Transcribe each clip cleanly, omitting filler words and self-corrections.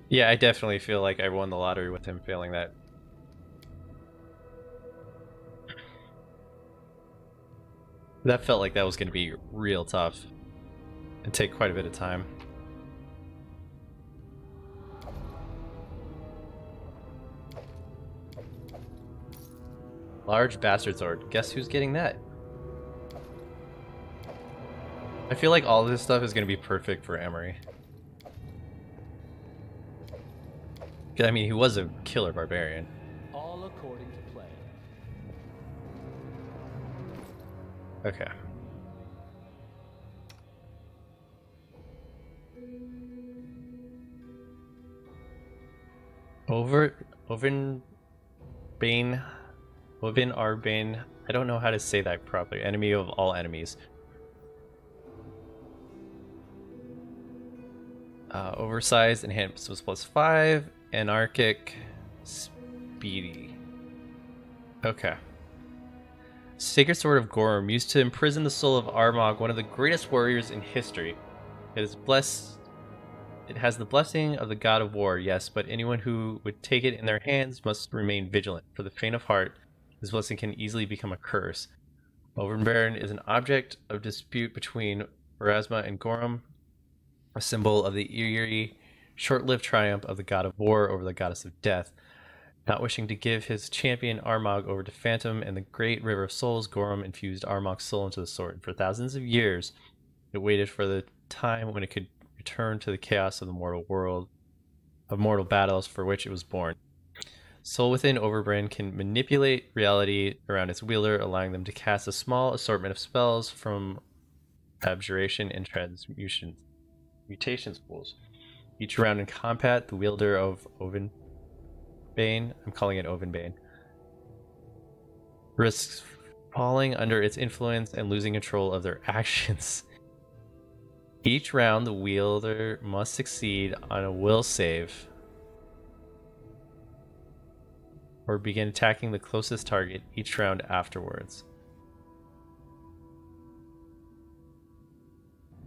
Yeah, I definitely feel like I won the lottery with him failing that. That felt like that was going to be real tough and take quite a bit of time. Large bastard sword. Guess who's getting that? I feel like all of this stuff is going to be perfect for Emery. I mean, he was a killer barbarian. All according to plan. Okay. Oven Bane. Ovin Arbane. I don't know how to say that properly. Enemy of all enemies. Oversized, enhanced was +5. Anarchic, speedy. Okay. Sacred Sword of Gorm, used to imprison the soul of Armagh, one of the greatest warriors in history. It is blessed. It has the blessing of the god of war, yes, but anyone who would take it in their hands must remain vigilant. For the faint of heart, this blessing can easily become a curse. Overbaron is an object of dispute between Erasma and Gorm, a symbol of the eerie, short-lived triumph of the god of war over the goddess of death. Not wishing to give his champion Armagh over to Phantom and the great river of souls, Gorm infused Armagh's soul into the sword. For thousands of years, it waited for the time when it could return to the chaos of the mortal world, of mortal battles for which it was born. Soul within Overbrand can manipulate reality around its wielder, allowing them to cast a small assortment of spells from abjuration and transmutation mutation pools. Each round in combat, the wielder of Ovenbane, I'm calling it Ovenbane, risks falling under its influence and losing control of their actions. Each round, the wielder must succeed on a will save or begin attacking the closest target each round afterwards.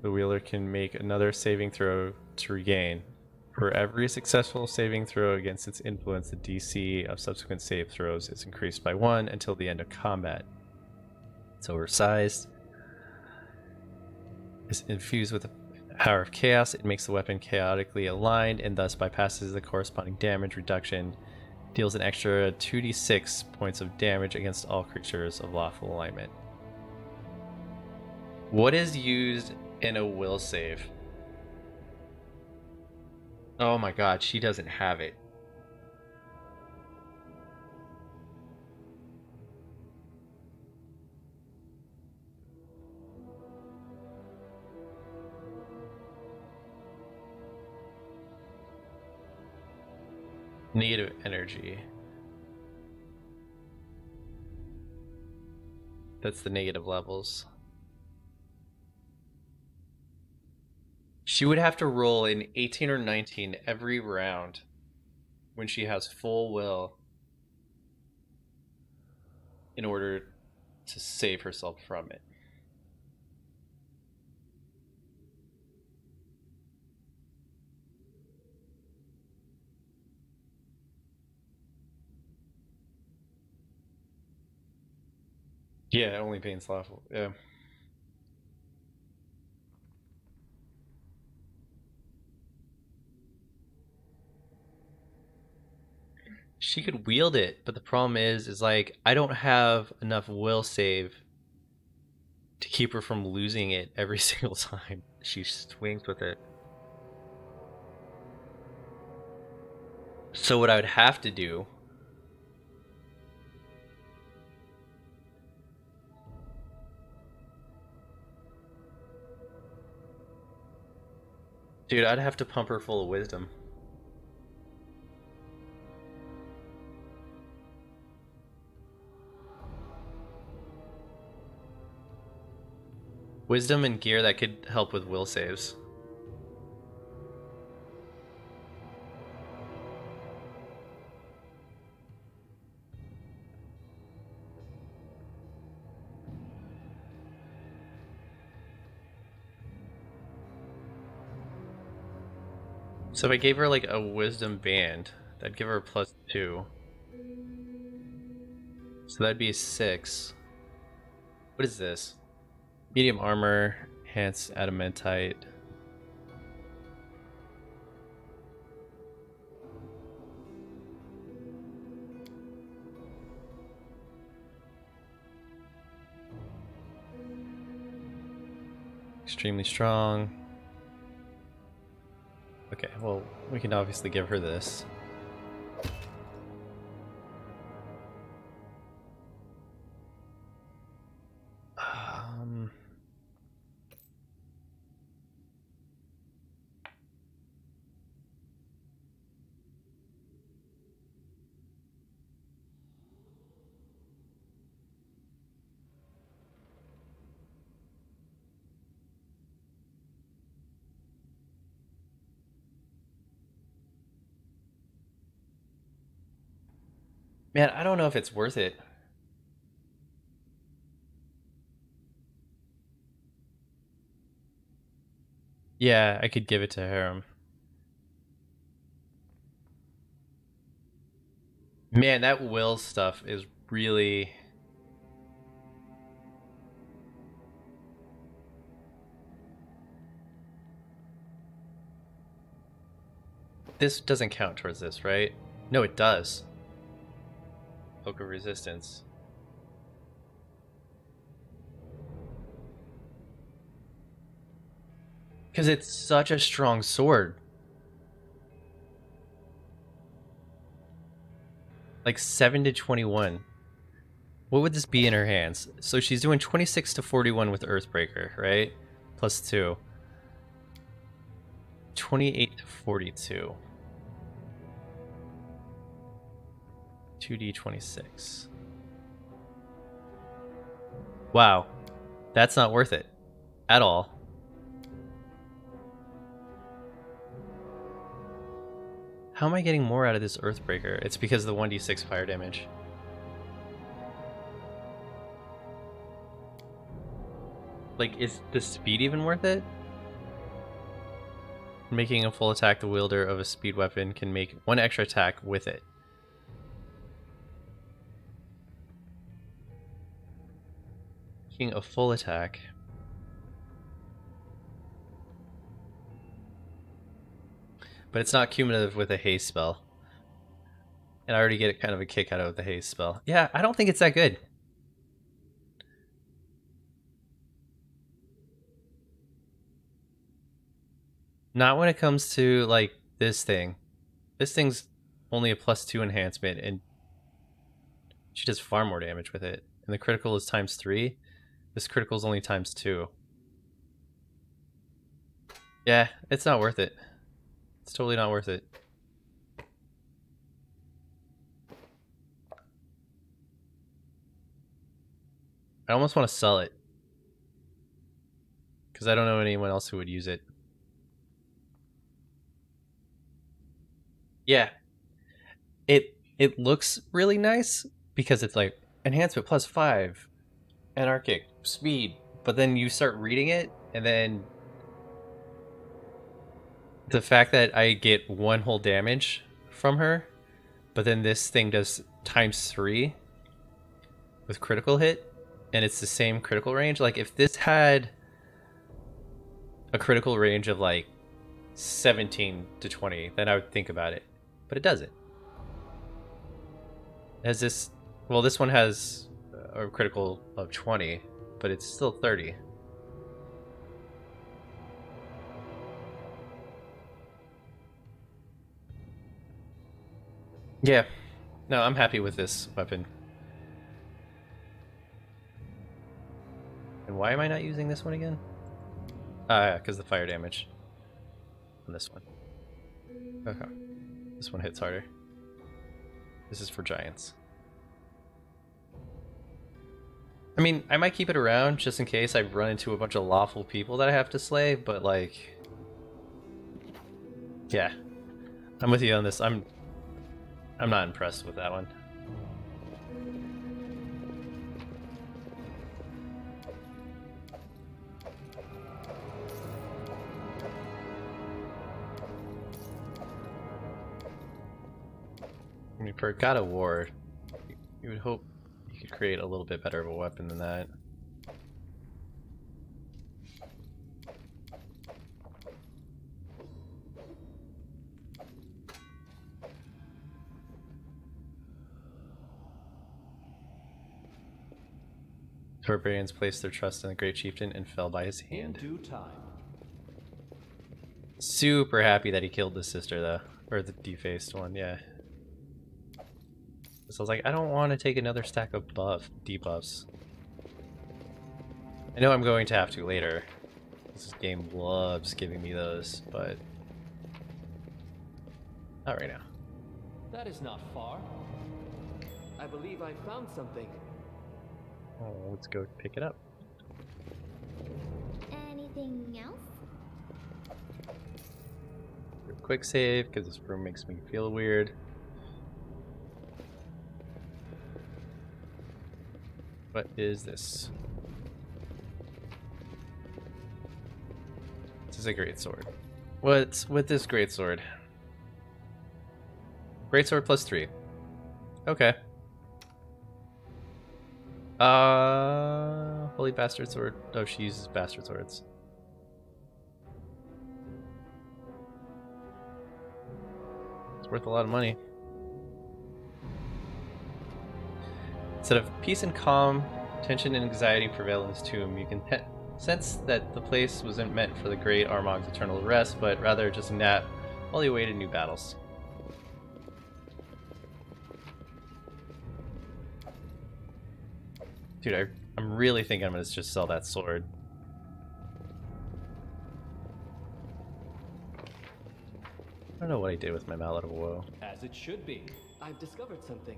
The wielder can make another saving throw to regain. For every successful saving throw against its influence, the DC of subsequent save throws is increased by 1 until the end of combat. It's oversized. It's infused with the power of chaos. It makes the weapon chaotically aligned and thus bypasses the corresponding damage reduction. Deals an extra 2d6 points of damage against all creatures of lawful alignment. What is used in a will save? Oh my god, she doesn't have it. Negative energy. That's the negative levels. She would have to roll an 18 or 19 every round when she has full will in order to save herself from it. Yeah, only Bane's lawful. Yeah. She could wield it, but the problem is like I don't have enough will save to keep her from losing it every single time she swings with it. So what I would have to do, dude, I'd have to pump her full of wisdom. Wisdom and gear that could help with will saves. So if I gave her like a wisdom band, that'd give her a +2. So that'd be a 6. What is this? Medium armor, enhanced adamantite. Extremely strong. Okay, well, we can obviously give her this. Um, Man, I don't know if it's worth it. Yeah, I could give it to Harem. Man, that will stuff is really... This doesn't count towards this, right? No, it does. Cloak of Resistance. Because it's such a strong sword. Like 7 to 21. What would this be in her hands? So she's doing 26 to 41 with Earthbreaker, right? +2. 28 to 42. 2d26. Wow. That's not worth it. At all. How am I getting more out of this Earthbreaker? It's because of the 1d6 fire damage. Like, is the speed even worth it? Making a full attack, the wielder of a speed weapon can make one extra attack with it. Making a full attack. But it's not cumulative with a haste spell. And I already get kind of a kick out of the haste spell. Yeah, I don't think it's that good. Not when it comes to, like, this thing. This thing's only a +2 enhancement, and she does far more damage with it. And the critical is ×3. This critical is only ×2. Yeah, it's not worth it. It's totally not worth it. I almost want to sell it. Because I don't know anyone else who would use it. Yeah. It looks really nice because it's like enhancement +5, anarchic, speed, but then you start reading it and then the fact that I get 1 whole damage from her, but then this thing does ×3 with critical hit and it's the same critical range. Like if this had a critical range of like 17 to 20, then I would think about it, but it doesn't. Has this, well, this one has a critical of 20, but it's still 30. Yeah, no, I'm happy with this weapon. And why am I not using this one again? Yeah, because the fire damage on this one. Okay, this one hits harder. This is for giants. I mean, I might keep it around just in case I run into a bunch of lawful people that I have to slay, but like... Yeah. I'm with you on this. I'm not impressed with that one. I mean, for a God of War, you would hope you could create a little bit better of a weapon than that. Barbarians placed their trust in the great chieftain and fell by his hand. In due time. Super happy that he killed the sister, though. Or the defaced one, yeah. So I was like, I don't want to take another stack of debuffs. I know I'm going to have to later. This game loves giving me those, but not right now. That is not far. I believe I found something. Oh, let's go pick it up. Anything else? Quick save, because this room makes me feel weird. What is this? This is a great sword. What's with this great sword? Great sword plus 3. Okay. Holy bastard sword. Oh, she uses bastard swords. It's worth a lot of money. Instead of peace and calm, tension and anxiety prevail in this tomb. You can sense that the place wasn't meant for the great Armag's eternal rest, but rather just a nap while he awaited new battles. Dude, I'm really thinking I'm gonna just sell that sword. I don't know what I did with my Mallet of Woe. As it should be. I've discovered something.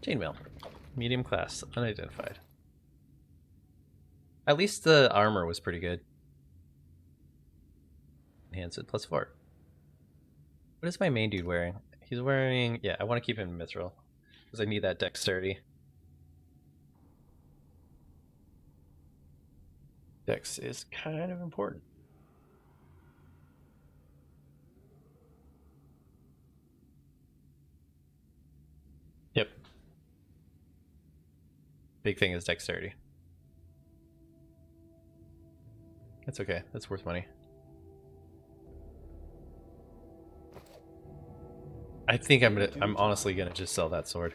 Chainmail. Medium class. Unidentified. At least the armor was pretty good. Enhanced it plus 4. What is my main dude wearing? He's wearing... Yeah, I want to keep him mithril. Because I need that dexterity. Dex is kind of important. Yep. Big thing is dexterity. That's okay. That's worth money. I think I'm honestly gonna just sell that sword.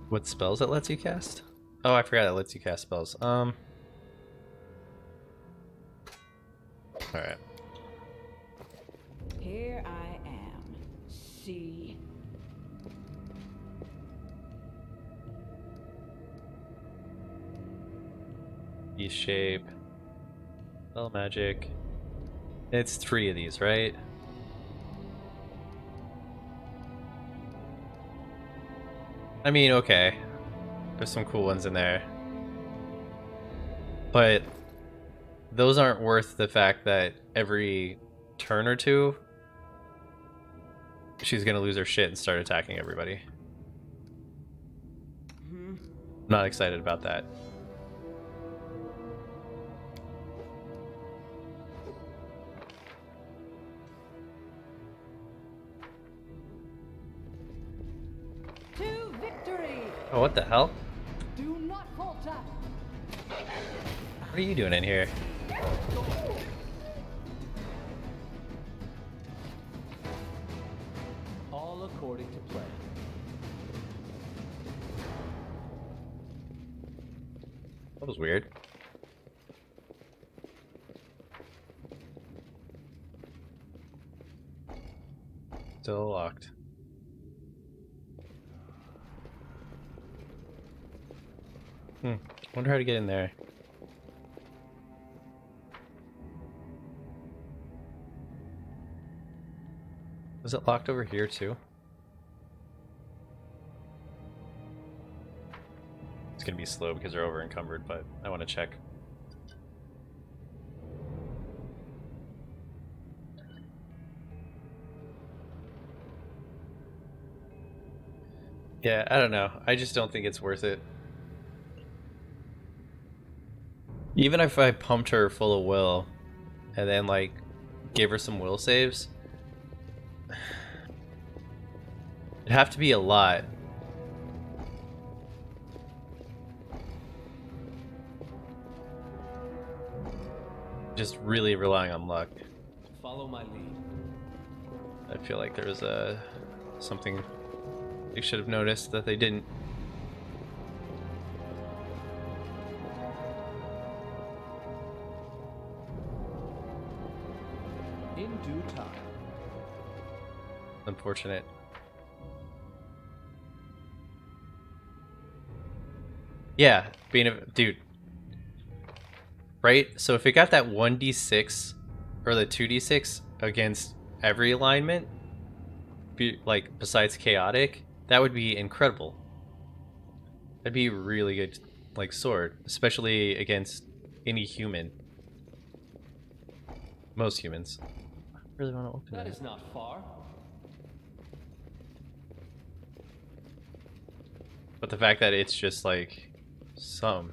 What spells it lets you cast? Oh, I forgot it lets you cast spells. Alright. Here I am. See? E-shape. Spell magic. It's 3 of these, right? I mean, okay. There's some cool ones in there. But those aren't worth the fact that every turn or two she's gonna lose her shit and start attacking everybody. I'm not excited about that. To victory! Oh, what the hell? Do not falter! What are you doing in here? All according to plan. That was weird. Still locked. Wonder how to get in there. Was it locked over here too? It's gonna be slow because they're over encumbered, but I want to check. Yeah, I don't know. I just don't think it's worth it. Even if I pumped her full of will and then like gave her some will saves, it'd have to be a lot. Just really relying on luck. Follow my lead. I feel like there was something they should have noticed that they didn't. In due time. Unfortunate. Yeah, being a dude. Right? So if it got that 1d6 or the 2d6 against every alignment, like besides chaotic, that would be incredible. That'd be a really good like sword, especially against any human. Most humans. I really want to open That that. is not far. But the fact that it's just like some.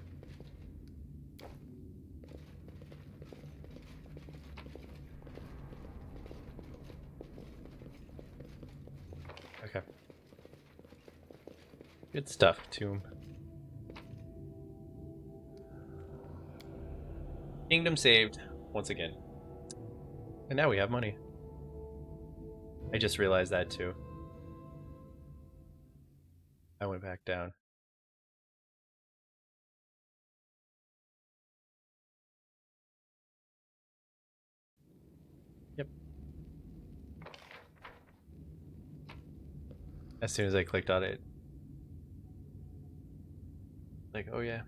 Okay. Good stuff, Tomb. Kingdom saved once again. And now we have money. I just realized that too. I went back down. Yep. As soon as I clicked on it. Like, oh yeah.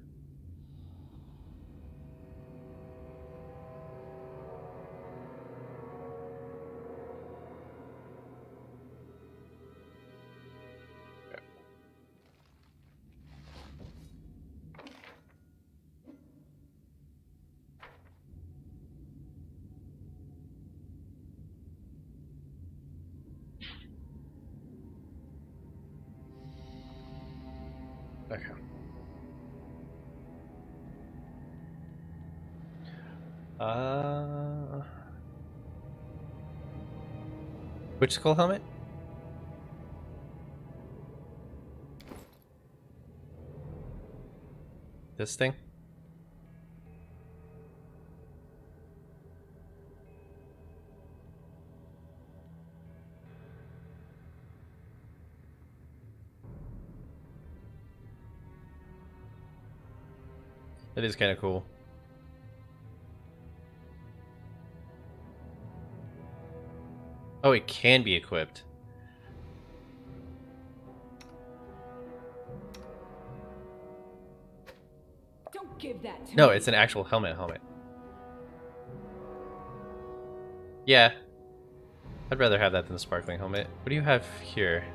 Okay. Which skull helmet? This thing? That is kind of cool. Oh, it can be equipped. Don't give that to No, me. it's an actual helmet. Yeah. I'd rather have that than the sparkling helmet. What do you have here?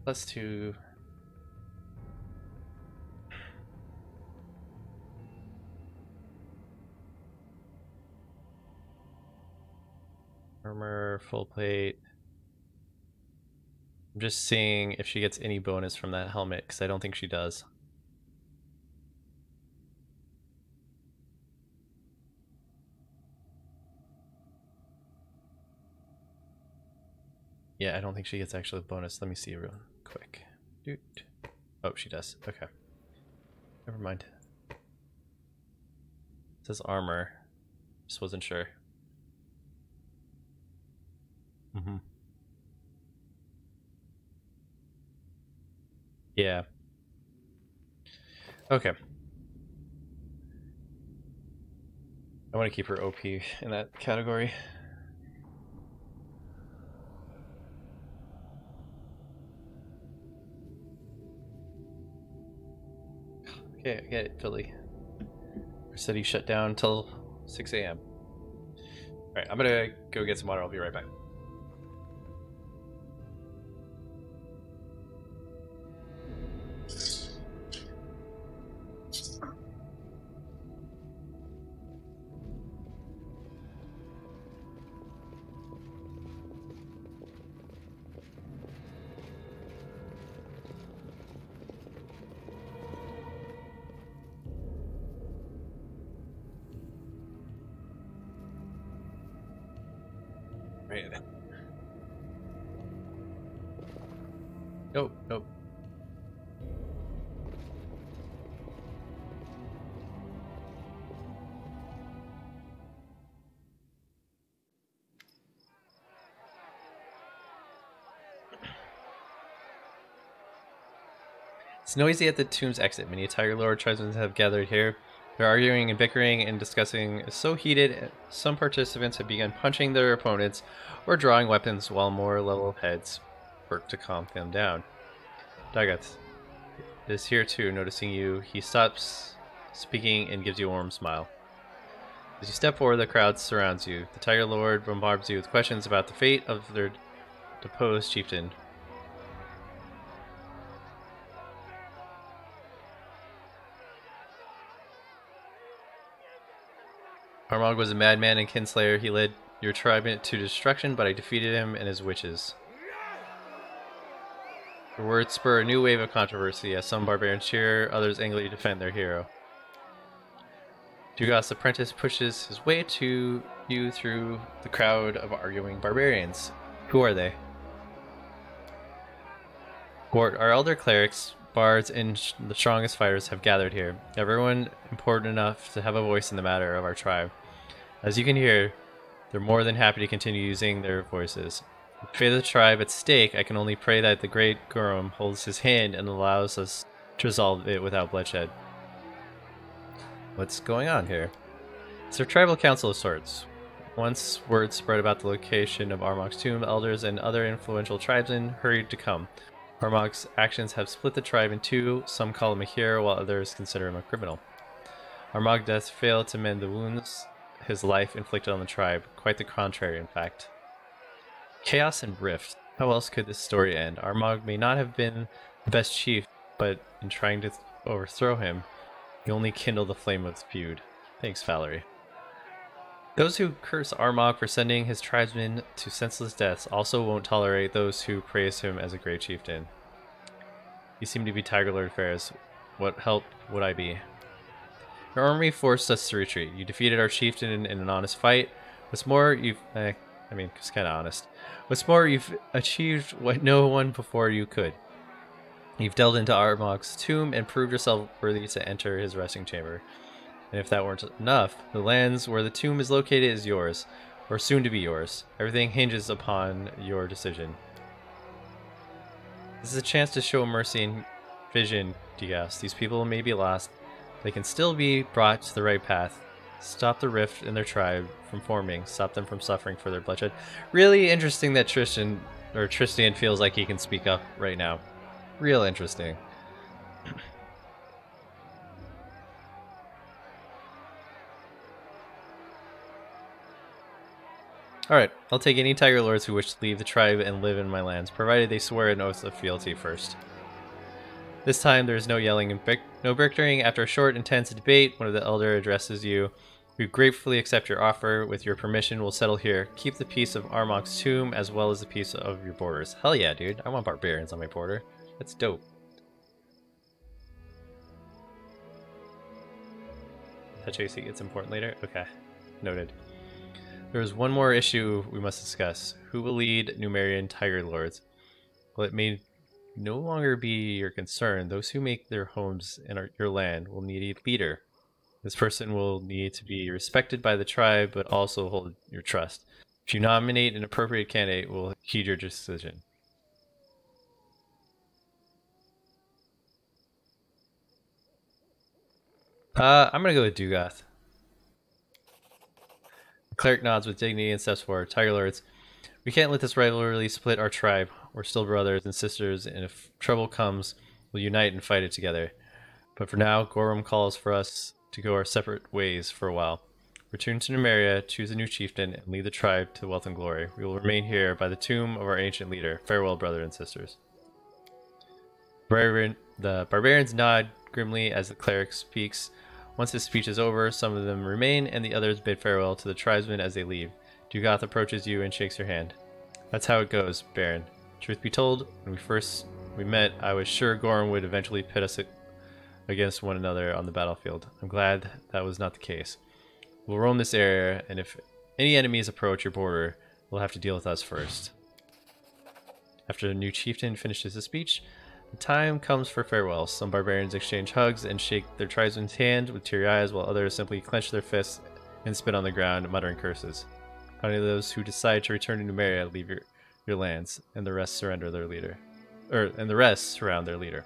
+2. Armor, full plate. I'm just seeing if she gets any bonus from that helmet, because I don't think she does. Yeah, I don't think she gets actually a bonus. Let me see real quick. Doot. Oh, she does. Okay. Never mind. It says armor. Just wasn't sure. Mm-hmm. Yeah. Okay. I want to keep her OP in that category. Okay, I get it, Philly. Our city shut down until 6 a.m. Alright, I'm gonna go get some water. I'll be right back. Right. Nope, nope. It's noisy at the tomb's exit. Many Tiger Lord tribesmen have gathered here. Their arguing and bickering and discussing is so heated, some participants have begun punching their opponents or drawing weapons while more level heads work to calm them down. Dagat is here too, noticing you. He stops speaking and gives you a warm smile. As you step forward, the crowd surrounds you. The Tiger Lord bombards you with questions about the fate of their deposed chieftain. Armagh was a madman and kinslayer. He led your tribe to destruction, but I defeated him and his witches. Your words spur a new wave of controversy as some barbarians cheer, others angrily defend their hero. Dugat's apprentice pushes his way to you through the crowd of arguing barbarians. Who are they? Gort, our elder clerics, bards, and the strongest fighters have gathered here. Everyone important enough to have a voice in the matter of our tribe. As you can hear, they're more than happy to continue using their voices. With the fate of the tribe at stake, I can only pray that the great Gurum holds his hand and allows us to resolve it without bloodshed. What's going on here? It's a tribal council of sorts. Once word spread about the location of Armagh's tomb, elders and other influential tribesmen hurried to come. Armagh's actions have split the tribe in two. Some call him a hero, while others consider him a criminal. Armagh's death failed to mend the wounds his life inflicted on the tribe. Quite the contrary, in fact. Chaos and rift. How else could this story end? Armagh may not have been the best chief, but in trying to overthrow him, he only kindled the flame of the feud. Thanks, Valerie. Those who curse Armagh for sending his tribesmen to senseless deaths also won't tolerate those who praise him as a great chieftain. You seem to be Tiger Lord Ferris. What help would I be? Your army forced us to retreat. You defeated our chieftain in an honest fight. What's more, it's kind of honest. What's more, you've achieved what no one before you could. You've delved into Armagh's tomb and proved yourself worthy to enter his resting chamber. And if that weren't enough, the lands where the tomb is located is yours, or soon to be yours. Everything hinges upon your decision. This is a chance to show mercy and vision, Digas. These people may be lost. They can still be brought to the right path. Stop the rift in their tribe from forming. Stop them from suffering for their bloodshed. Really interesting that Tristan feels like he can speak up right now. Real interesting. Alright, I'll take any Tiger Lords who wish to leave the tribe and live in my lands, provided they swear an oath of fealty first. This time there is no yelling and no bickering. After a short, intense debate, one of the elder addresses you. We gratefully accept your offer. With your permission, we'll settle here. Keep the peace of Armagh's tomb as well as the peace of your borders. Hell yeah, dude. I want barbarians on my border. That's dope. Touch AC gets important later? Okay. Noted. There is one more issue we must discuss. Who will lead Numerian Tiger Lords? Well, it may no longer be your concern. Those who make their homes in your land will need a leader. This person will need to be respected by the tribe, but also hold your trust. If you nominate an appropriate candidate, we'll heed your decision. I'm gonna go with Dugath. The cleric nods with dignity and steps forward. Tiger Lords, we can't let this rivalry split our tribe. We're still brothers and sisters, and if trouble comes, we'll unite and fight it together. But for now, Gorum calls for us to go our separate ways for a while. Return to Numeria, choose a new chieftain, and lead the tribe to wealth and glory. We will remain here by the tomb of our ancient leader. Farewell, brother and sisters. The barbarians nod grimly as the cleric speaks. Once his speech is over, some of them remain, and the others bid farewell to the tribesmen as they leave. Dugath approaches you and shakes your hand. That's how it goes, Baron. Truth be told, when we met, I was sure Gorum would eventually pit us against one another on the battlefield. I'm glad that was not the case. We'll roam this area, and if any enemies approach your border, will have to deal with us first. After the new chieftain finishes his speech, the time comes for farewell. Some barbarians exchange hugs and shake their tribesman's hand with teary eyes, while others simply clench their fists and spit on the ground, muttering curses. Only those who decide to return to Numeria leave your lands, and the rest surrender their leader. And the rest surround their leader.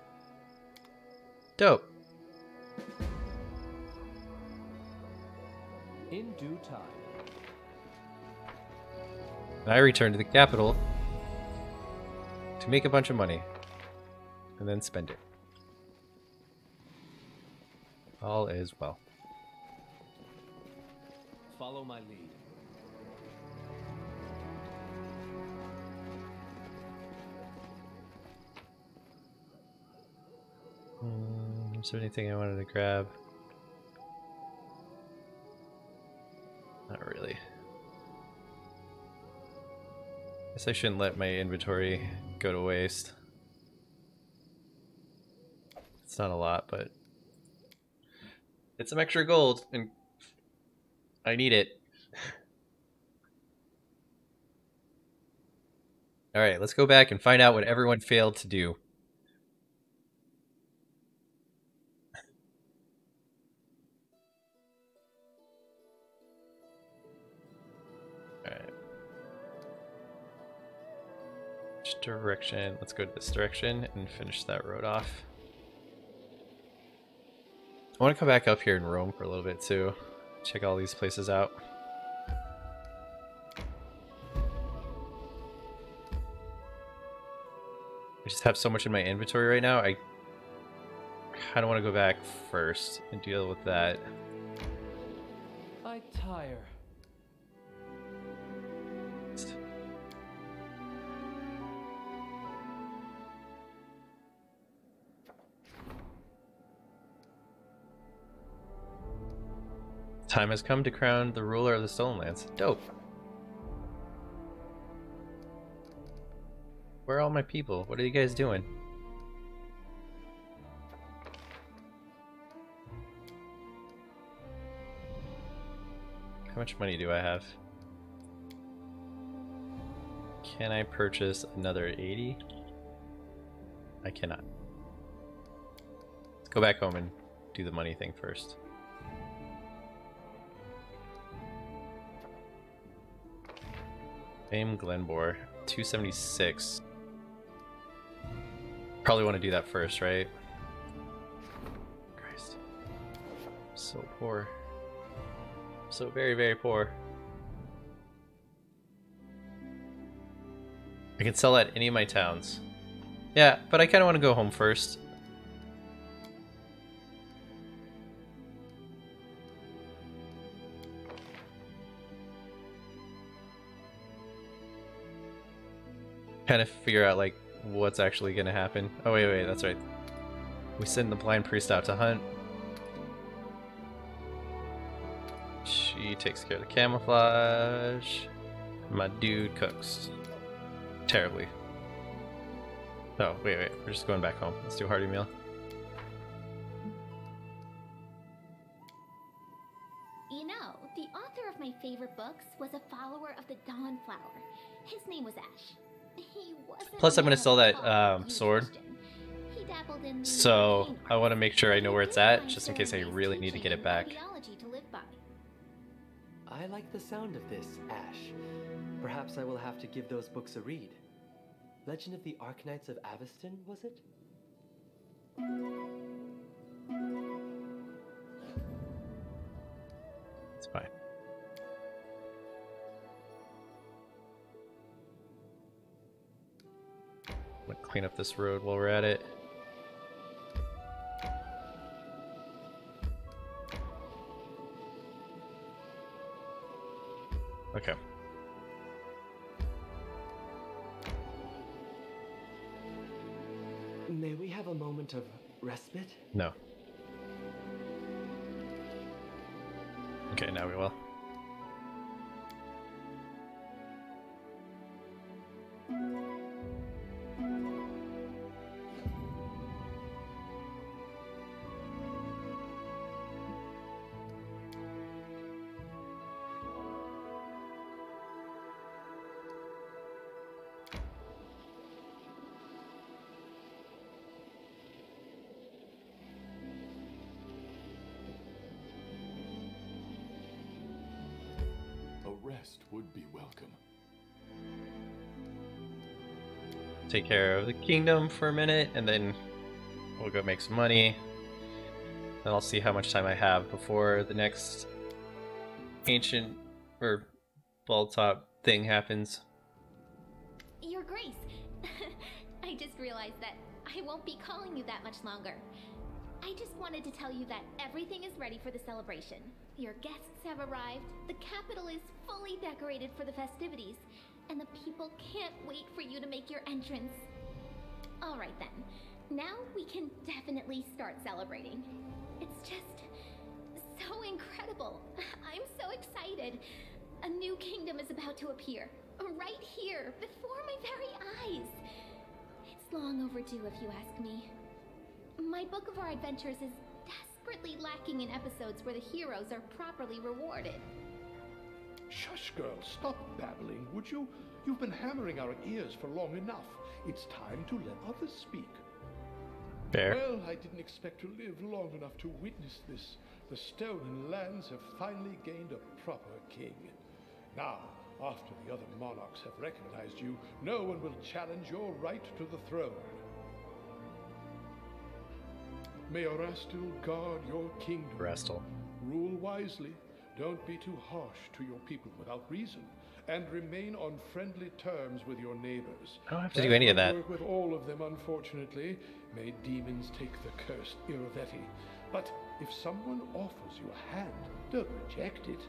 Dope. In due time. And I return to the capital to make a bunch of money and then spend it. All is well. Follow my lead. Is there anything I wanted to grab? Not really. Guess I shouldn't let my inventory go to waste. It's not a lot, but it's some extra gold, and I need it. Alright, let's go back and find out what everyone failed to do. Alright. Which direction? Let's go to this direction and finish that road off. I want to come back up here and roam for a little bit too. Check all these places out. I just have so much in my inventory right now. I kind of want to go back first and deal with that. I tire. Time has come to crown the ruler of the Stolen Lands. Dope. Where are all my people? What are you guys doing? How much money do I have? Can I purchase another 80? I cannot. Let's go back home and do the money thing first. Fame Glenbore, 276. Probably want to do that first, right? Christ. I'm so poor. So very, very poor. I can sell at any of my towns. Yeah, but I kind of want to go home first. Kind of figure out like what's actually gonna happen. Oh wait, that's right. We send the blind priest out to hunt. She takes care of the camouflage. My dude cooks terribly. Oh wait, we're just going back home. Let's do a hearty meal. You know, the author of my favorite books was a follower of the Dawnflower. His name was Ash. He wasn't Plus, I'm gonna sell that a sword. He dabbled in So arcane I want to arts. make sure I know where it's at, just in He case I learned really need to get it back. ideology to live by. I like the sound of this, Ash. Perhaps I will have to give those books a read. Legend of the Arknights of Aveston, was it? It's fine. I'm gonna clean up this road while we're at it. Okay. May we have a moment of respite? No. Okay, now we will. rest would be welcome. Take care of the kingdom for a minute, and then we'll go make some money. Then I'll see how much time I have before the next ancient or ball top thing happens. Your Grace, I just realized that I won't be calling you that much longer. I just wanted to tell you that everything is ready for the celebration. Your guests have arrived, the capital is fully decorated for the festivities, and the people can't wait for you to make your entrance. Alright then, now we can definitely start celebrating. It's just so incredible. I'm so excited. A new kingdom is about to appear, right here, before my very eyes. It's long overdue if you ask me. My book of our adventures is desperately lacking in episodes where the heroes are properly rewarded. Shush, girl, stop babbling, would you? You've been hammering our ears for long enough. It's time to let others speak. Fair. Well, I didn't expect to live long enough to witness this. The stolen lands have finally gained a proper king. Now, after the other monarchs have recognized you, no one will challenge your right to the throne. May Orastil guard your kingdom. Rastal. Rule wisely. Don't be too harsh to your people without reason, and remain on friendly terms with your neighbors. I don't have to do any of that. Work with all of them, unfortunately. May demons take the cursed Iroveti. But if someone offers you a hand, don't reject it.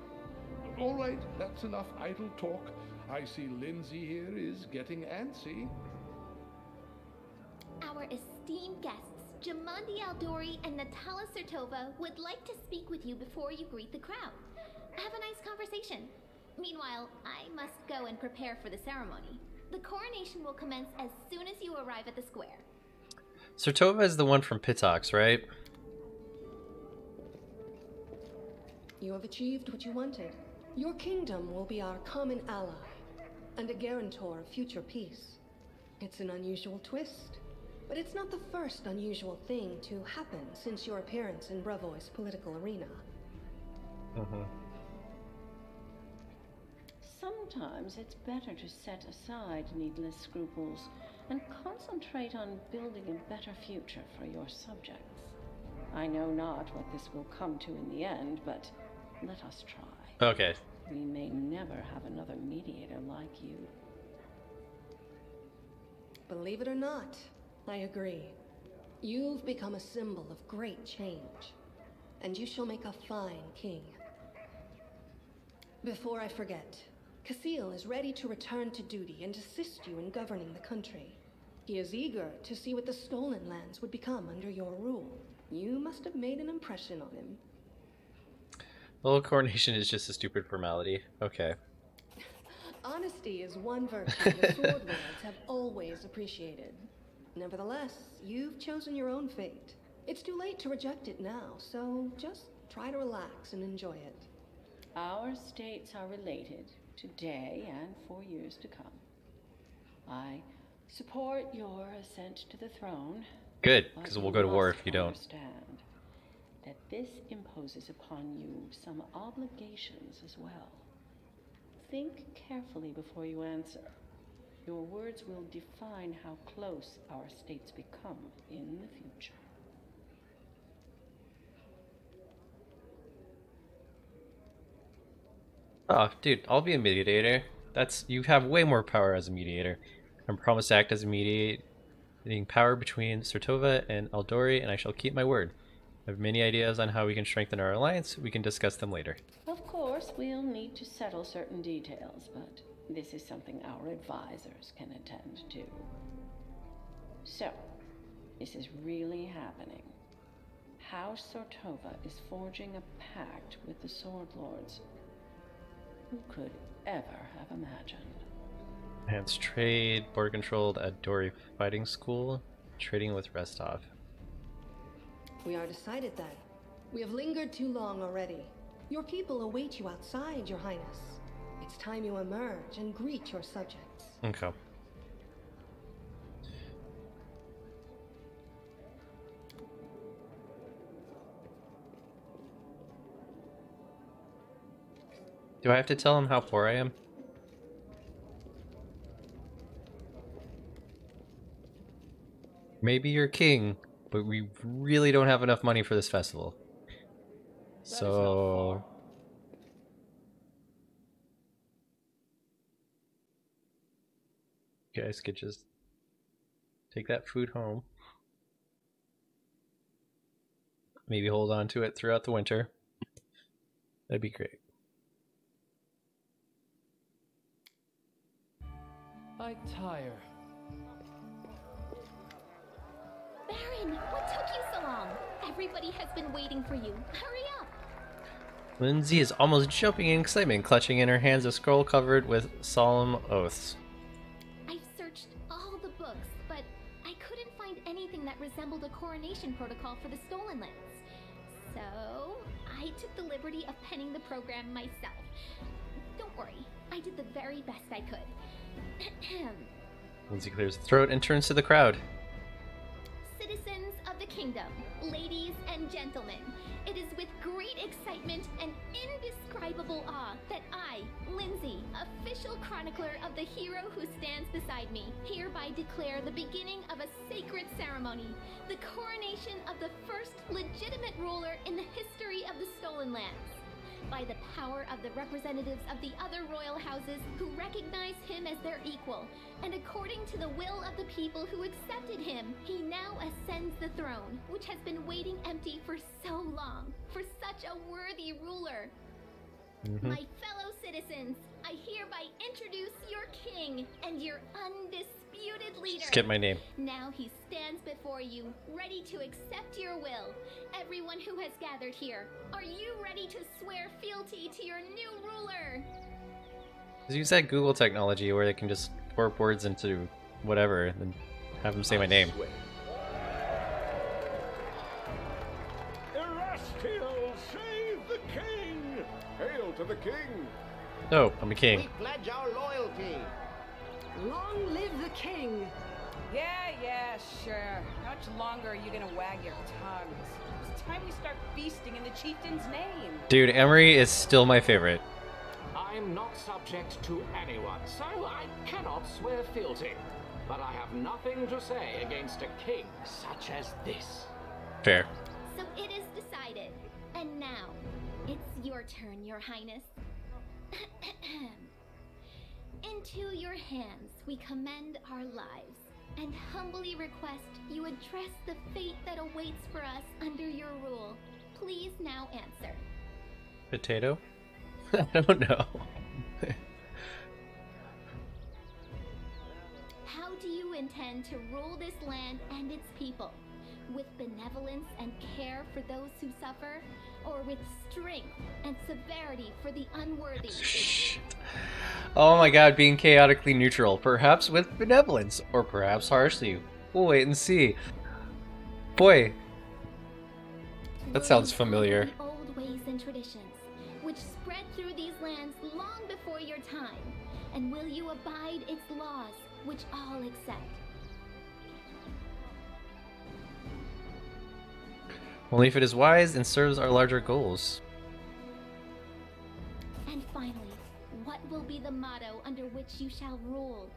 All right, that's enough idle talk. I see Lindsay here is getting antsy. Our esteemed guests, Jamandi Aldori and Natala Sertova, would like to speak with you before you greet the crowd. Have a nice conversation. Meanwhile, I must go and prepare for the ceremony. The coronation will commence as soon as you arrive at the square. Sertova is the one from Pitox, right? You have achieved what you wanted. Your kingdom will be our common ally, and a guarantor of future peace. It's an unusual twist, but it's not the first unusual thing to happen since your appearance in Brevois' political arena. Sometimes it's better to set aside needless scruples and concentrate on building a better future for your subjects. I know not what this will come to in the end, but let us try. Okay. We may never have another mediator like you. Believe it or not, I agree. You've become a symbol of great change, and you shall make a fine king. Before I forget, Casil is ready to return to duty and assist you in governing the country. He is eager to see what the stolen lands would become under your rule. You must have made an impression on him. Well, coronation is just a stupid formality. Okay. Honesty is one virtue the sword lords have always appreciated. Nevertheless, you've chosen your own fate. It's too late to reject it now, so just try to relax and enjoy it. Our states are related today and for years to come. I support your ascent to the throne. Good, because we'll go to war if you don't. Understand that this imposes upon you some obligations as well. Think carefully before you answer. Your words will define how close our states become in the future. Oh, dude, I'll be a mediator. You have way more power as a mediator. I'm promised to act as a mediating power between Sertova and Aldori, and I shall keep my word. I have many ideas on how we can strengthen our alliance. We can discuss them later. Of course, we'll need to settle certain details, but this is something our advisors can attend to. So, this is really happening. House Sertova is forging a pact with the Sword Lords. Who could ever have imagined? Enhanced trade, border controlled at Dori Fighting School, trading with Restov. We are decided then. We have lingered too long already. Your people await you outside, Your Highness. It's time you emerge and greet your subjects. Okay. Do I have to tell him how poor I am? Maybe you're king, but we really don't have enough money for this festival. So... you guys could just take that food home. Maybe hold on to it throughout the winter. That'd be great. I tire. Baron, what took you so long? Everybody has been waiting for you. Hurry up! Lindsay is almost jumping in excitement, clutching in her hands a scroll covered with solemn oaths. I've searched all the books, but I couldn't find anything that resembled a coronation protocol for the Stolen Lands. So, I took the liberty of penning the program myself. Don't worry, I did the very best I could. Lindsay clears the throat and turns to the crowd. Citizens of the kingdom, ladies and gentlemen, it is with great excitement and indescribable awe that I, Lindsay, official chronicler of the hero who stands beside me, hereby declare the beginning of a sacred ceremony, the coronation of the first legitimate ruler in the history of the Stolen Lands. By the power of the representatives of the other royal houses who recognize him as their equal, and according to the will of the people who accepted him, he now ascends the throne, which has been waiting empty for so long, for such a worthy ruler. My fellow citizens, I hereby introduce your king and your undisputed leader. Skip my name. Now he stands before you, ready to accept your will. Everyone who has gathered here, are you ready to swear fealty to your new ruler? Use that Google technology where they can just warp words into whatever and then have them say my name. Erastiel, save the king! Hail to the king! No, I'm a king. We pledge our loyalty. Long live the king! Yeah, sure. How much longer are you gonna wag your tongues? It's time we start feasting in the chieftain's name. Dude, Emery is still my favorite. I'm not subject to anyone, so I cannot swear fealty. But I have nothing to say against a king such as this. Fair. So it is decided. And now, it's your turn, your highness. Into your hands we commend our lives, and humbly request you address the fate that awaits for us under your rule. Please now answer. Potato? I don't know. How do you intend to rule this land and its people? With benevolence and care for those who suffer, or with strength and severity for the unworthy? Shit. Oh my god, being chaotically neutral. Perhaps with benevolence, or perhaps harshly. We'll wait and see. Boy, that sounds familiar. The old ways and traditions, which spread through these lands long before your time, and will you abide its laws, which all accept? Only if it is wise and serves our larger goals. And finally, what will be the motto under which you shall rule?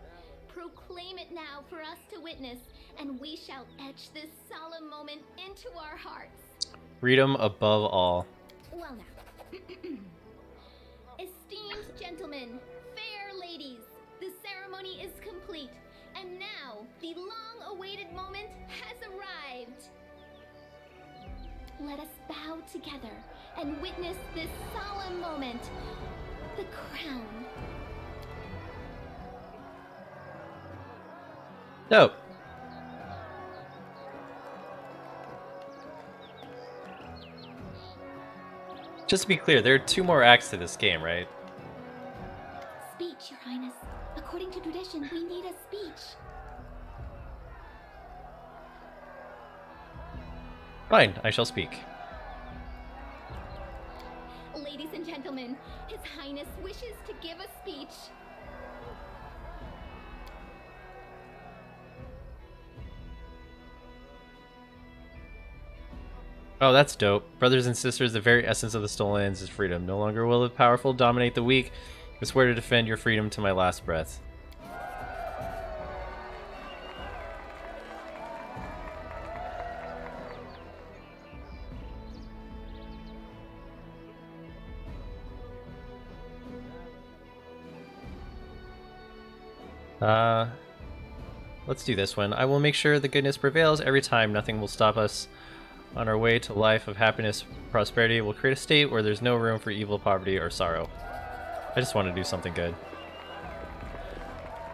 Proclaim it now for us to witness, and we shall etch this solemn moment into our hearts. Freedom above all. Well now. Esteemed gentlemen, fair ladies, the ceremony is complete, and now the long-awaited moment has arrived. Let us bow together and witness this solemn moment. The crown. Dope. Just to be clear, there are 2 more acts to this game, right? Speech, Your Highness. According to tradition, we need a speech. Fine, I shall speak. Ladies and gentlemen, His Highness wishes to give a speech. Oh, that's dope. Brothers and sisters, the very essence of the Stolen Lands is freedom. No longer will the powerful dominate the weak. I swear to defend your freedom to my last breath. Let's do this one. I will make sure the goodness prevails every time. Nothing will stop us on our way to a life of happiness, prosperity. We'll create a state where there's no room for evil, poverty, or sorrow. I just want to do something good.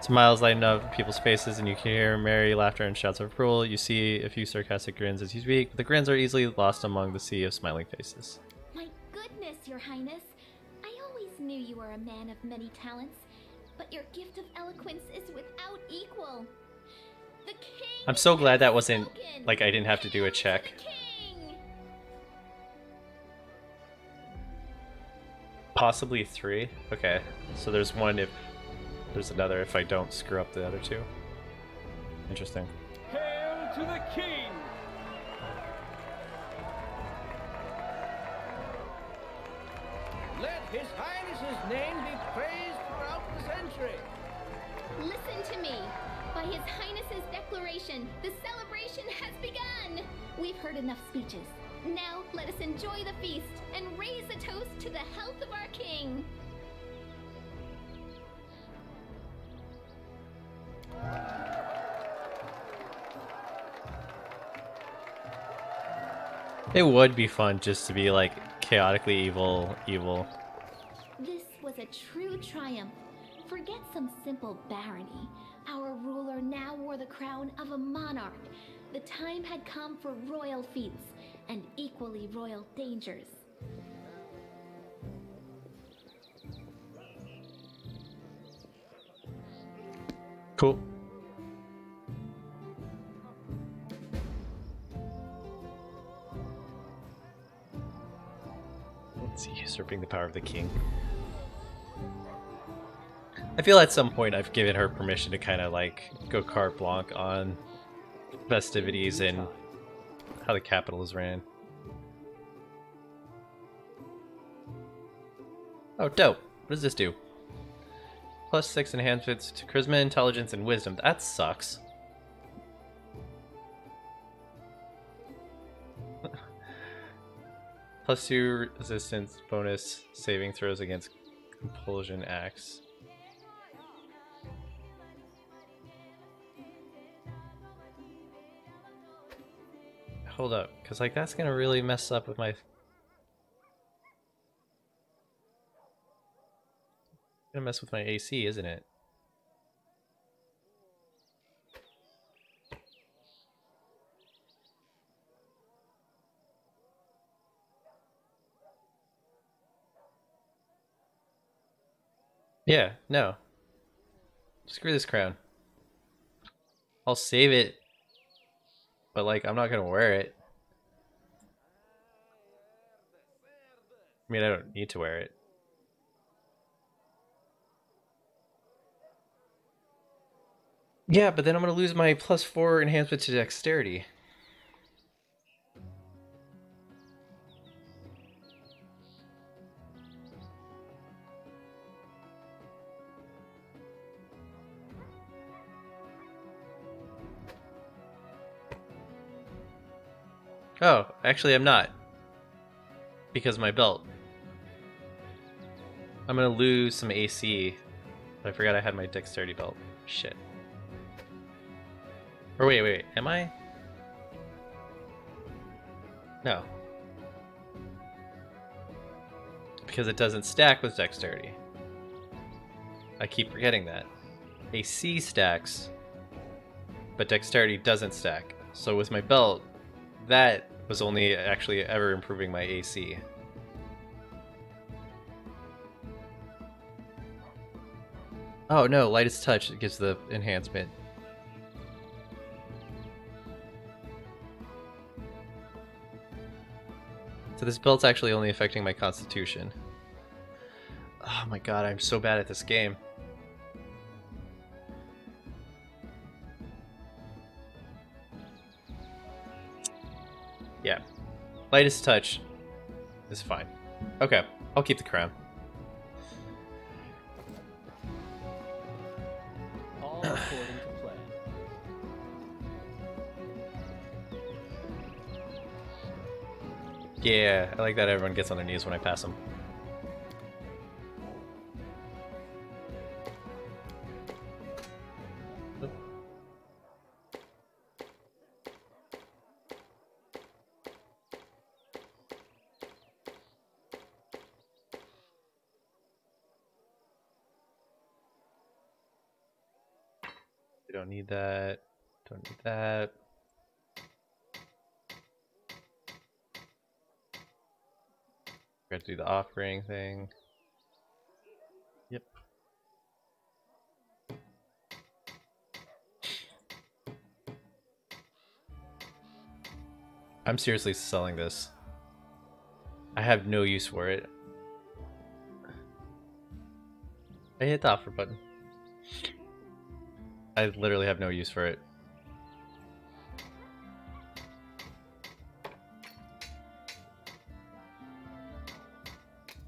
Smiles lighten up people's faces, and you can hear merry laughter and shouts of approval. You see a few sarcastic grins as you speak, but the grins are easily lost among the sea of smiling faces. My goodness, Your Highness. I always knew you were a man of many talents, but your gift of eloquence is without equal. The king I'm so glad that wasn't, spoken. like, I didn't have to do a Hail to check. the king. Possibly 3? Okay, so there's one if... There's another if I don't screw up the other 2. Interesting. Hail to the king! Let His Highness's name be praised throughout the century. Listen to me. By His Highness's declaration, the celebration has begun. We've heard enough speeches. Now let us enjoy the feast and raise a toast to the health of our king. It would be fun just to be like chaotically evil. This was a true triumph. Forget some simple barony. Our ruler now wore the crown of a monarch. The time had come for royal feats and equally royal dangers. Cool. Let's see, usurping the power of the king. I feel at some point I've given her permission to kind of like go carte blanche on festivities and how the capital is ran. Oh, dope. What does this do? +6 enhancements to charisma, intelligence, and wisdom. That sucks. +2 resistance bonus saving throws against compulsion acts. Hold up, because like that's gonna really mess up with my... Gonna mess with my AC, isn't it? Yeah, no. Screw this crown. I'll save it, but like I'm not gonna wear it. I mean, I don't need to wear it. Yeah, but then I'm gonna lose my +4 enhancement to dexterity. Oh, actually I'm not. Because of my belt. I'm gonna lose some AC. But I forgot I had my dexterity belt. Shit. Or wait, am I? No. Because it doesn't stack with dexterity. I keep forgetting that. AC stacks, but dexterity doesn't stack. So with my belt, that was only actually ever improving my AC. Oh no, lightest touch gives the enhancement. So this belt's actually only affecting my constitution. Oh my god, I'm so bad at this game. Yeah. Lightest touch is fine. Okay, I'll keep the crown. All according to plan. Yeah, I like that everyone gets on their knees when I pass them. We don't need that. Don't need that. We have to do the offering thing. Yep. I'm seriously selling this. I have no use for it. I hit the offer button. I literally have no use for it.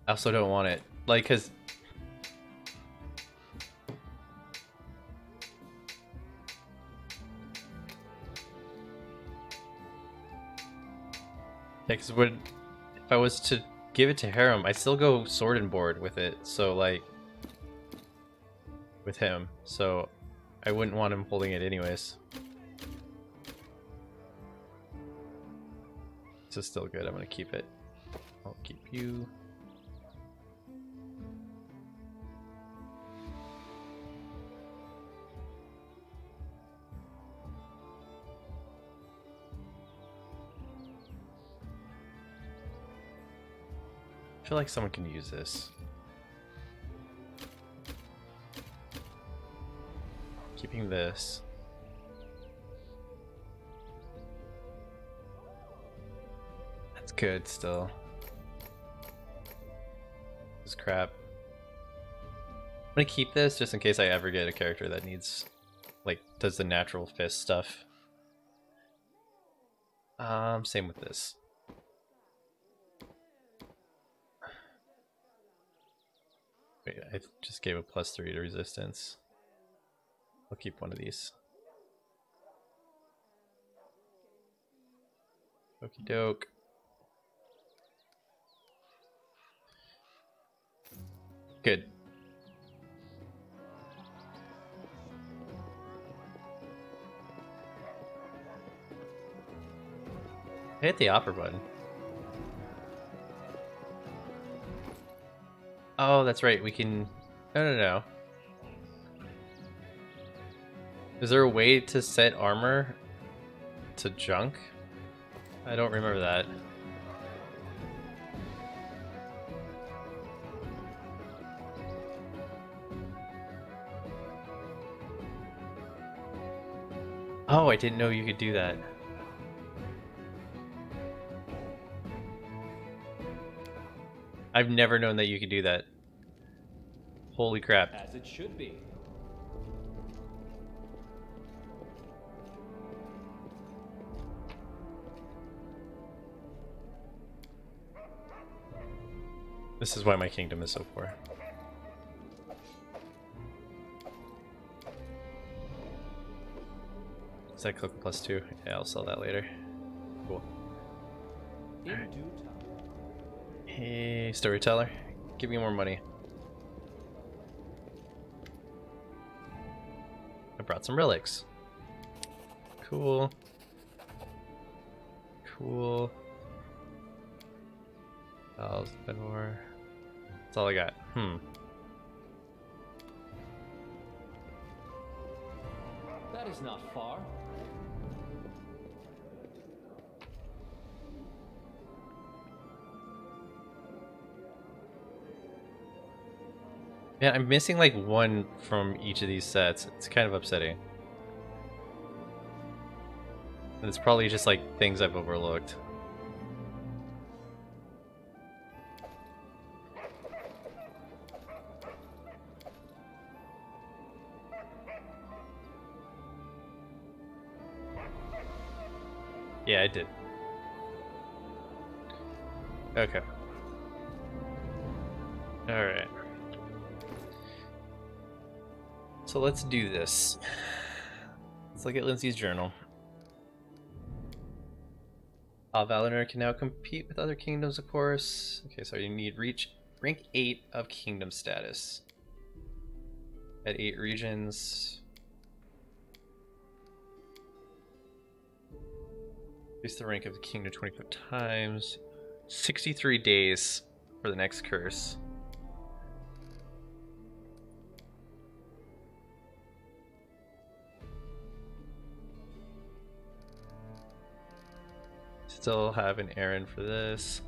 I also don't want it. Like, cause yeah, cause if I was to give it to Harem, I still go sword and board with it, so like with him, so I wouldn't want him holding it anyways. This is still good, I'm gonna keep it. I'll keep you. I feel like someone can use this. Keeping this. That's good still. This is crap. I'm gonna keep this just in case I ever get a character that needs, like, does the natural fist stuff. Same with this. Wait, I just gave a +3 to resistance. I'll keep one of these. Okie doke. Good. I hit the offer button. Oh, that's right. We can... No. Is there a way to set armor to junk? I don't remember that. Oh, I didn't know you could do that. I've never known that you could do that. Holy crap. As it should be. This is why my kingdom is so poor. Is that click +2? Yeah, I'll sell that later. Cool. In due time. Hey, storyteller, give me more money. I brought some relics. Cool. Cool. I'll spend more. That's all I got. That is not far. Man, I'm missing like one from each of these sets. It's kind of upsetting. And it's probably just like things I've overlooked. Yeah, I did. Okay. Alright. So let's do this. Let's look at Lindsay's journal. Valinor can now compete with other kingdoms, of course. Okay, so you need reach rank 8 of kingdom status. At 8 regions. Increase the rank of the kingdom 25 times. 63 days for the next curse. Still have an errand for this.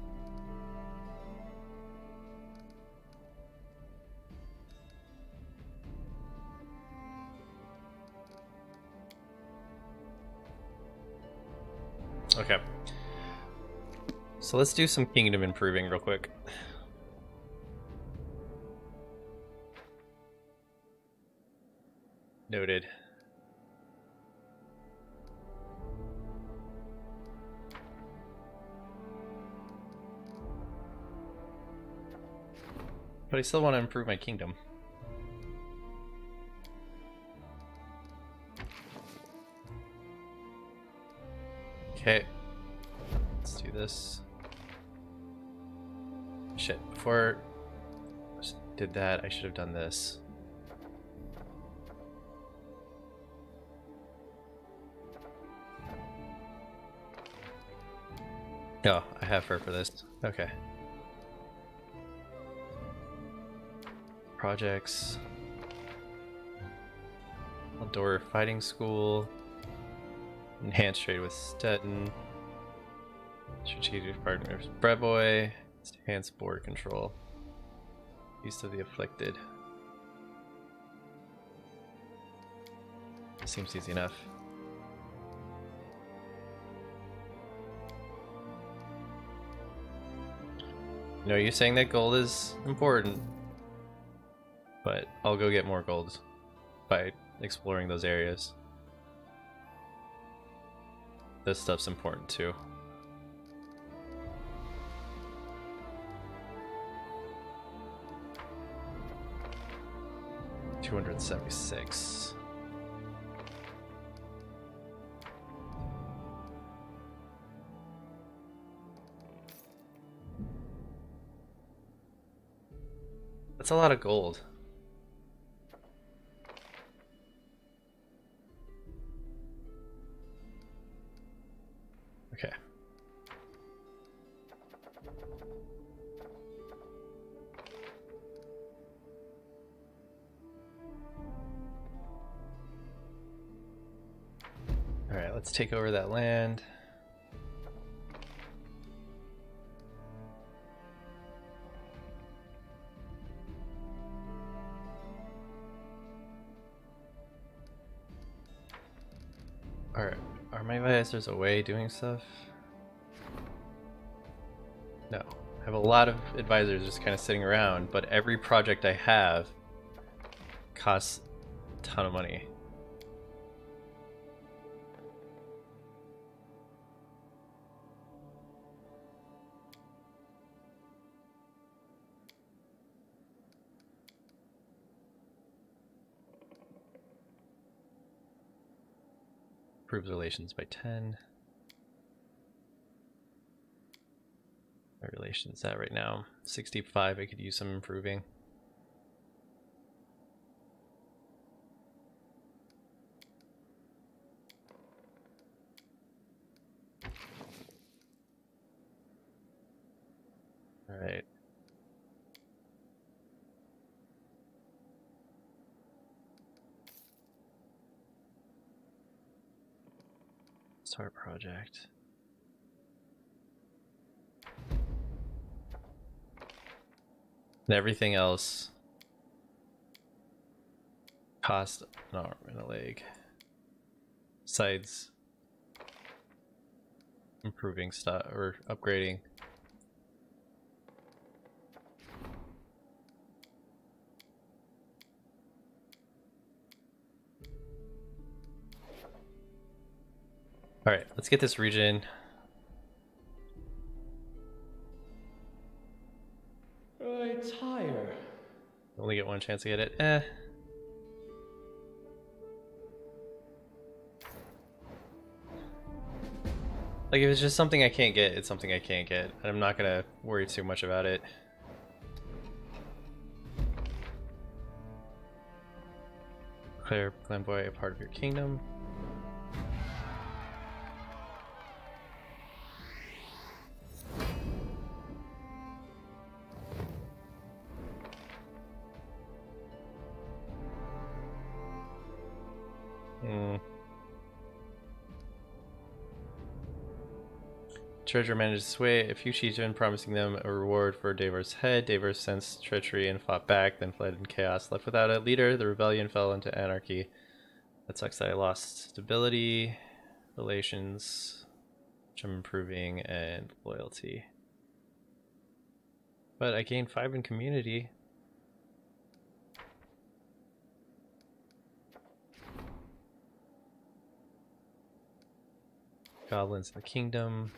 Okay. So let's do some kingdom improving real quick. Noted. But I still want to improve my kingdom. Okay. Let's do this. Shit, before I did that, I should have done this. Oh, I have her for this. Okay. Projects. Outdoor fighting school. Enhanced trade with Stettin. Strategic partner with Breboy. Enhanced border control. East of the Afflicted. Seems easy enough. You know, you're saying that gold is important, but I'll go get more gold by exploring those areas. This stuff's important too. $276. That's a lot of gold. Okay. All right, let's take over that land. Are my advisors away doing stuff? No. I have a lot of advisors just kind of sitting around, but every project I have costs a ton of money. Improves relations by 10. My relations at right now 65. I could use some improving. All right. Start project. And everything else cost an arm and a leg. Besides improving stuff or upgrading. All right, let's get this region. only get one chance to get it. Like, if it's just something I can't get, it's something I can't get. And I'm not gonna worry too much about it. Declare Glenboy a part of your kingdom. Treasure managed to sway a few chieftain, promising them a reward for Davor's head. Davor sensed treachery and fought back, then fled in chaos. Left without a leader, the rebellion fell into anarchy. That sucks that I lost stability, relations, which I'm improving, and loyalty. But I gained 5 in community. Goblins in the kingdom.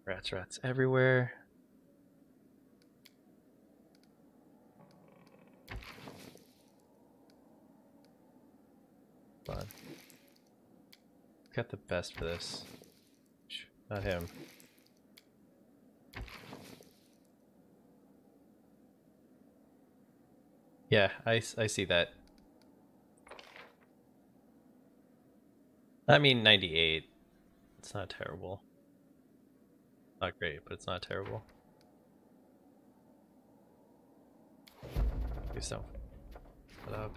Rats everywhere. Come on. Got the best for this. Not him. Yeah, I see that. I mean, 98. It's not terrible. Not great, but it's not terrible. Do so. Put up.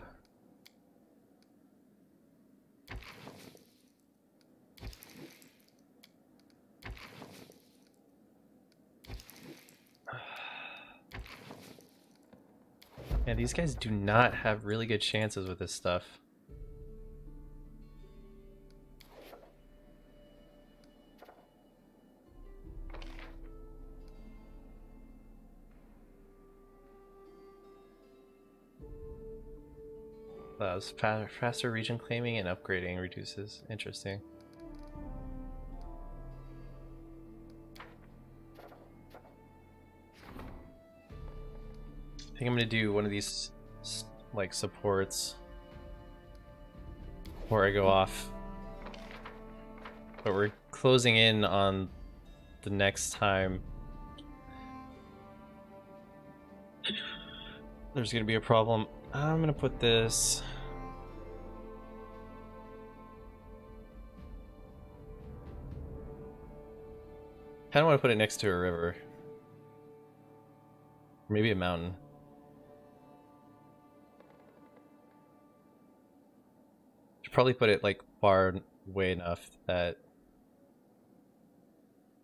Yeah, these guys do not have really good chances with this stuff. Allows faster region claiming and upgrading reduces. Interesting. I think I'm gonna do one of these like supports before I go off. But we're closing in on the next time there's gonna be a problem. I'm gonna put this. Kinda wanna put it next to a river. Maybe a mountain. Should probably put it like far away enough that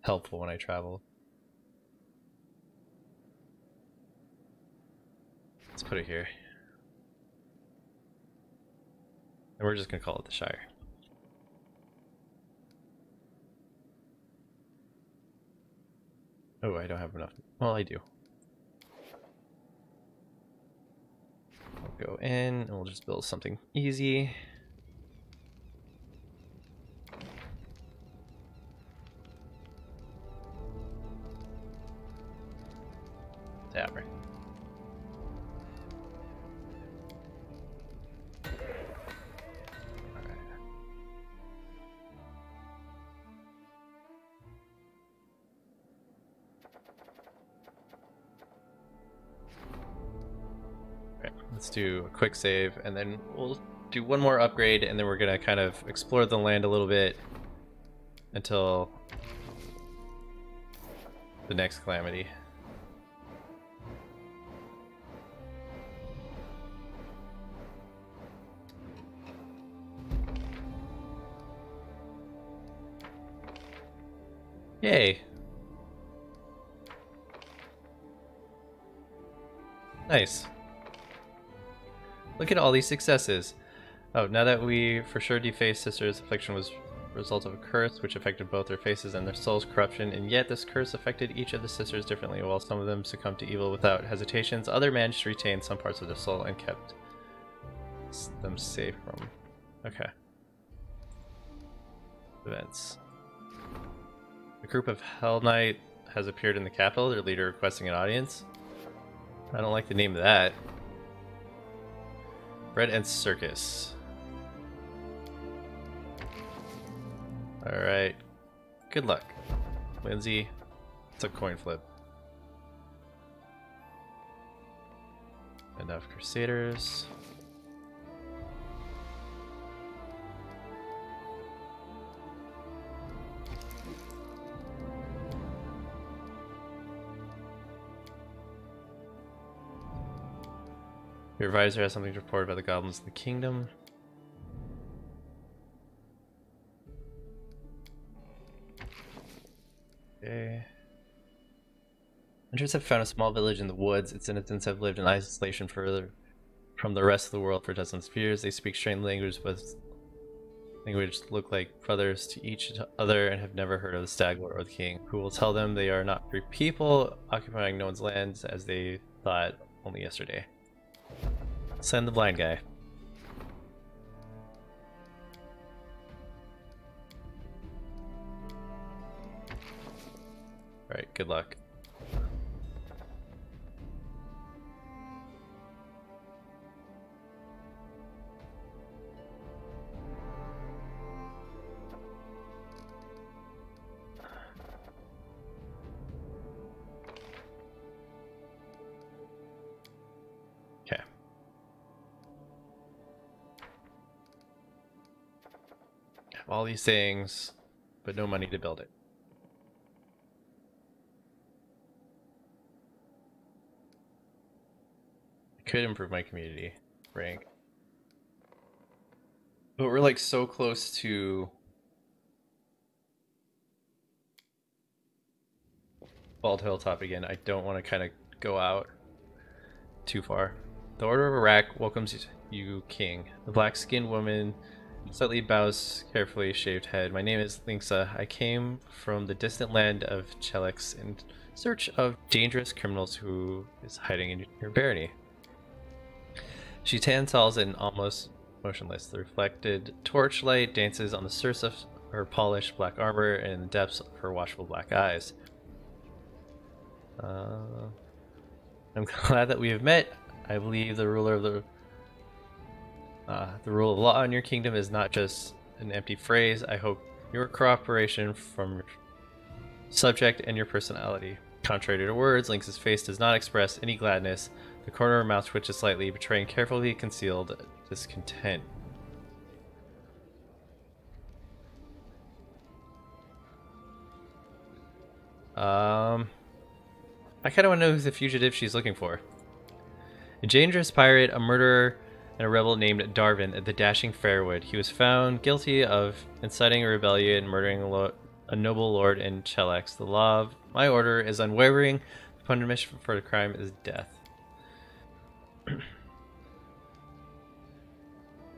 helpful when I travel. Let's put it here. And we're just gonna call it the Shire. Oh, I don't have enough. Well, I do. I'll go in and we'll just build something easy. Tavern. Let's do a quick save and then we'll do one more upgrade and then we're gonna kind of explore the land a little bit until the next calamity. Yay! Nice. Look at all these successes. Oh, now that we for sure defaced Sister's affliction was a result of a curse which affected both their faces and their souls' corruption, and yet this curse affected each of the sisters differently. While some of them succumbed to evil without hesitations, others managed to retain some parts of their soul and kept them safe from... Okay. Events. A group of Hell Knight has appeared in the capital, their leader requesting an audience. I don't like the name of that. Red Ant Circus. Alright. Good luck. Lindsay, it's a coin flip. Enough Crusaders. Your advisor has something to report about the goblins in the kingdom. Okay. Hunters have found a small village in the woods. Its inhabitants have lived in isolation from the rest of the world for dozens of years. They speak strange languages, but language look like brothers to each other and have never heard of the Stag Lord or the King, who will tell them they are not free people, occupying no one's lands as they thought only yesterday. Send the blind guy. Alright, good luck. Okay. Have all these things, but no money to build it. Could improve my community rank, but we're like so close to Bald Hilltop again. I don't want to kind of go out too far. The Order of Iraq welcomes you, King. The black-skinned woman slightly bows carefully shaved head. My name is Linksa. I came from the distant land of Chelex in search of dangerous criminals who is hiding in your barony. She stands tall and almost motionless. The reflected torchlight dances on the surface of her polished black armor and in the depths of her watchful black eyes. I'm glad that we have met. I believe the rule of law in your kingdom is not just an empty phrase. I hope your cooperation from your subject and your personality. Contrary to words, Lynx's face does not express any gladness. The corner of her mouth twitches slightly, betraying carefully concealed discontent. I kind of want to know who's the fugitive she's looking for. A dangerous pirate, a murderer, and a rebel named Darvin, the Dashing Fairwood. He was found guilty of inciting a rebellion and murdering a noble lord in Chelex. The law of my order is unwavering. The punishment for the crime is death.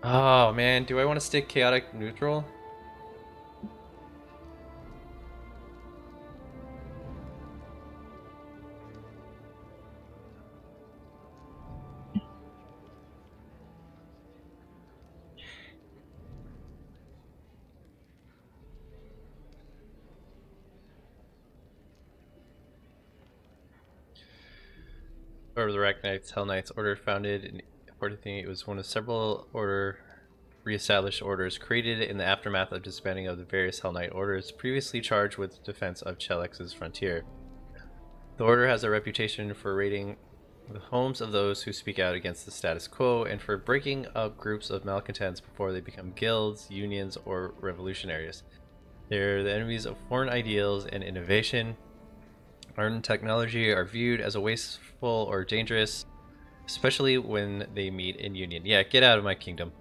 Oh man, do I want to stick chaotic neutral? Or the Arachnites, Hell Knights order founded in 14th. It was one of several re-established orders created in the aftermath of disbanding of the various Hell Knight orders previously charged with defense of Chelex's frontier. The order has a reputation for raiding the homes of those who speak out against the status quo and for breaking up groups of malcontents before they become guilds, unions, or revolutionaries. They're the enemies of foreign ideals and innovation. Art and technology are viewed as a wasteful or dangerous, especially when they meet in union. Yeah, get out of my kingdom.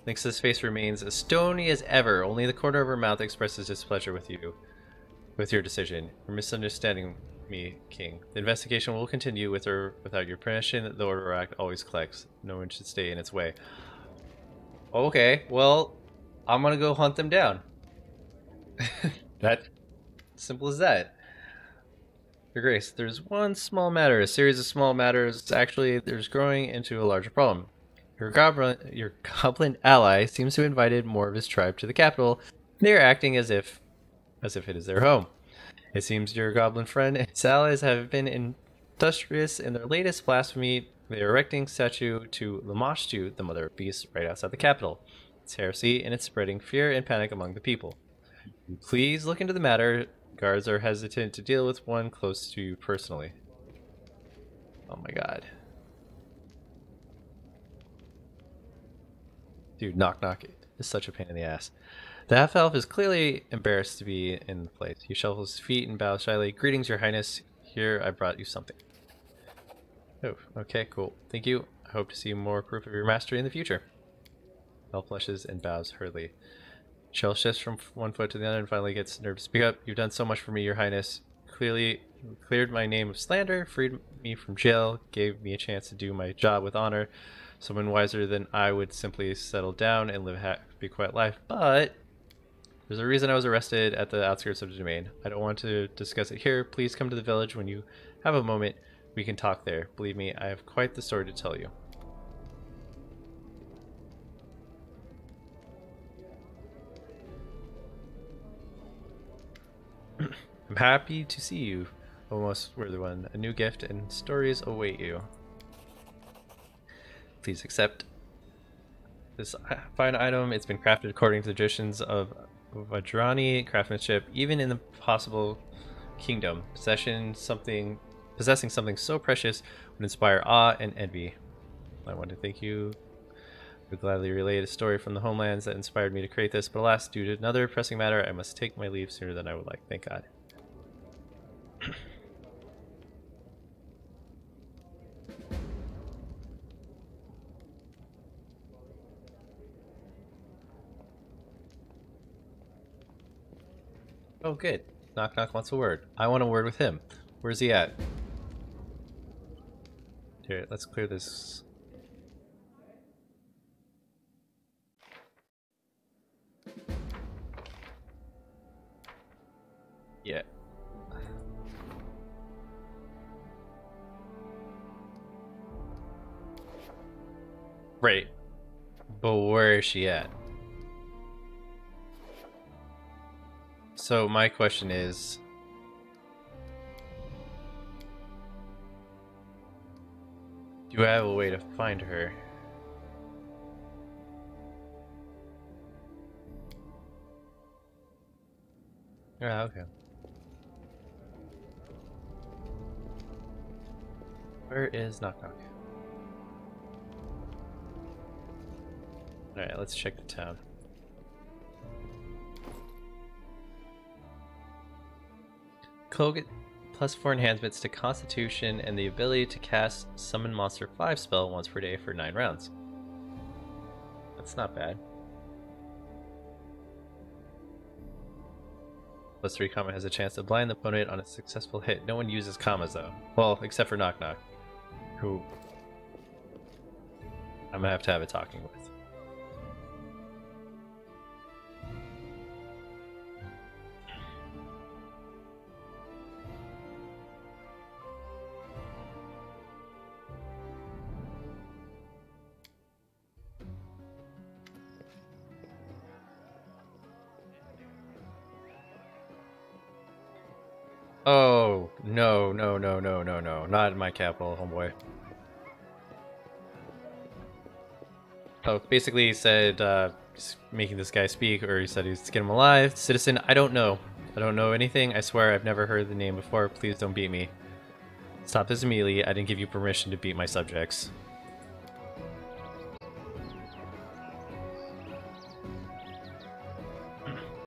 Lynx's face remains as stony as ever. Only the corner of her mouth expresses displeasure with your decision. You're misunderstanding me, King. The investigation will continue with or without your permission. The Order Act always collects. No one should stay in its way. Okay, well, I'm gonna go hunt them down. That simple as that. Your Grace, there's one small matter, a series of small matters. Actually, there's growing into a larger problem. Your goblin ally seems to have invited more of his tribe to the capital. They are acting as if it is their home. It seems your goblin friend and his allies have been industrious in their latest blasphemy They are erecting statue to Lamashtu, the mother of beasts, right outside the capital. It's heresy, and it's spreading fear and panic among the people. Please look into the matter. Guards are hesitant to deal with one close to you personally. Oh my god. Dude, knock knock is such a pain in the ass. The half-elf is clearly embarrassed to be in the place. He shuffles his feet and bows shyly. Greetings, your highness. Here, I brought you something. Oh, okay, cool. Thank you. I hope to see more proof of your mastery in the future. Elf flushes and bows hurriedly. Shell shifts from one foot to the other and finally gets nervous. Speak up. You've done so much for me, your highness. Clearly cleared my name of slander, freed me from jail, gave me a chance to do my job with honor. Someone wiser than I would simply settle down and live a happy, quiet life. But there's a reason I was arrested at the outskirts of the domain. I don't want to discuss it here. Please come to the village when you have a moment. We can talk there. Believe me, I have quite the story to tell you. I'm happy to see you, O most worthy one. A new gift and stories await you. Please accept this fine item. It's been crafted according to the traditions of Vajrani craftsmanship, even in the possible kingdom. Possessing something so precious would inspire awe and envy. I want to thank you. I would gladly relay a story from the homelands that inspired me to create this, but alas, due to another pressing matter, I must take my leave sooner than I would like. Thank God. Oh, good. Knock Knock wants a word. I want a word with him. Where's he at? Here, let's clear this. Yeah. Right. But where is she at? So my question is, do I have a way to find her? Yeah, okay. Where is Knock Knock? Alright, let's check the town. Cloak +4 enhancements to Constitution and the ability to cast Summon Monster 5 spell once per day for 9 rounds. That's not bad. +3 comma has a chance to blind the opponent on a successful hit. No one uses commas though. Well, except for Knock Knock, who I'm gonna have to have a talking with. Oh, no, no, no, no, no, no. Not in my capital, homeboy. Oh, basically he said, just making this guy speak, or he said he's getting him alive. Citizen, I don't know. I don't know anything. I swear I've never heard the name before. Please don't beat me. Stop this immediately. I didn't give you permission to beat my subjects.